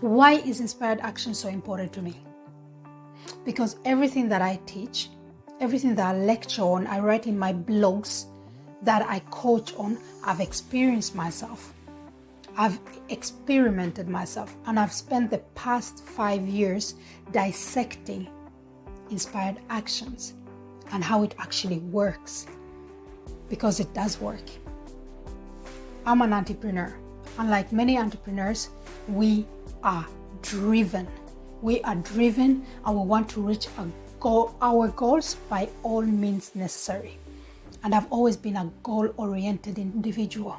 Why is inspired action so important to me? Because everything that I teach, everything that I lecture on, I write in my blogs, that I coach on, I've experienced myself. I've experimented myself, and I've spent the past 5 years dissecting inspired actions and how it actually works, because it does work. I'm an entrepreneur. Unlike many entrepreneurs, we are driven. We are driven and we want to reach our goals by all means necessary. And I've always been a goal-oriented individual.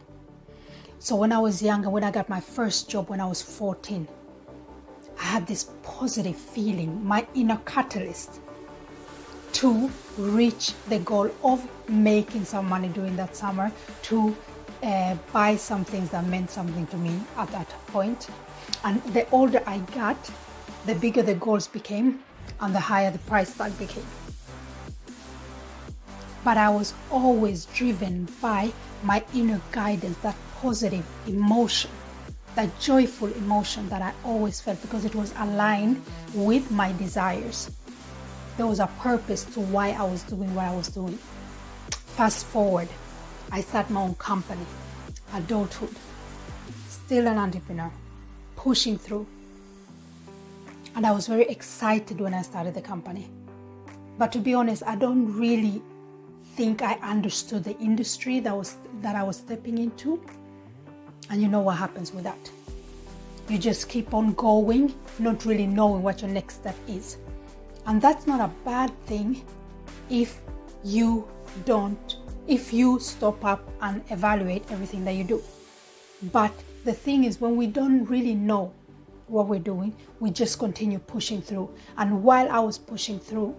So when I was younger, when I got my first job when I was 14, I had this positive feeling, my inner catalyst, to reach the goal of making some money during that summer, to buy some things that meant something to me at that point. And the older I got, the bigger the goals became and the higher the price tag became. But I was always driven by my inner guidance, that positive emotion, that joyful emotion that I always felt, because it was aligned with my desires. There was a purpose to why I was doing what I was doing. Fast forward, I started my own company, adulthood, still an entrepreneur, pushing through. And I was very excited when I started the company. But to be honest, I don't really think I understood the industry that I was stepping into. And you know what happens with that. You just keep on going, not really knowing what your next step is. And that's not a bad thing if you stop up and evaluate everything that you do. But the thing is, when we don't really know what we're doing, we just continue pushing through. And while I was pushing through,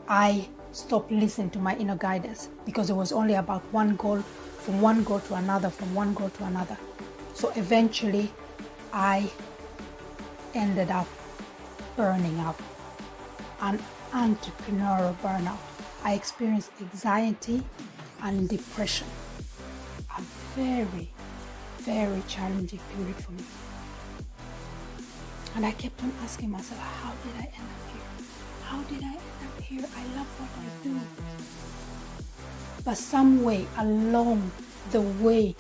I stopped listening to my inner guidance, because it was only about one goal, from one goal to another, from one goal to another. So eventually I ended up burning out, an entrepreneurial burnout. I experienced anxiety and depression, a very, very challenging period for me. And I kept on asking myself, how did I end up here? How did I end up here? I love what I do. But some way along the way,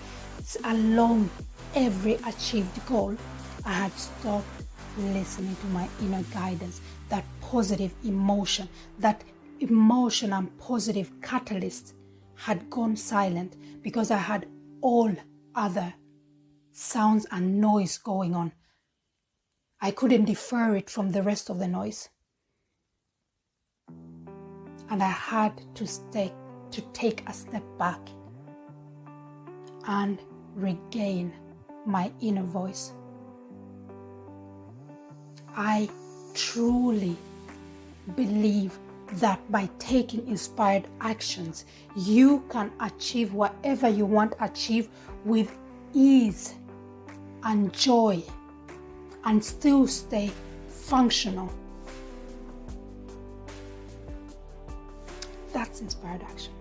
along every achieved goal, I had stopped listening to my inner guidance, that positive emotion, that emotion and positive catalyst had gone silent, because I had all other sounds and noise going on. I couldn't defer it from the rest of the noise. And I had to take a step back and regain my inner voice. I truly believe that by taking inspired actions, you can achieve whatever you want to achieve with ease and joy, and still stay functional. That's inspired action.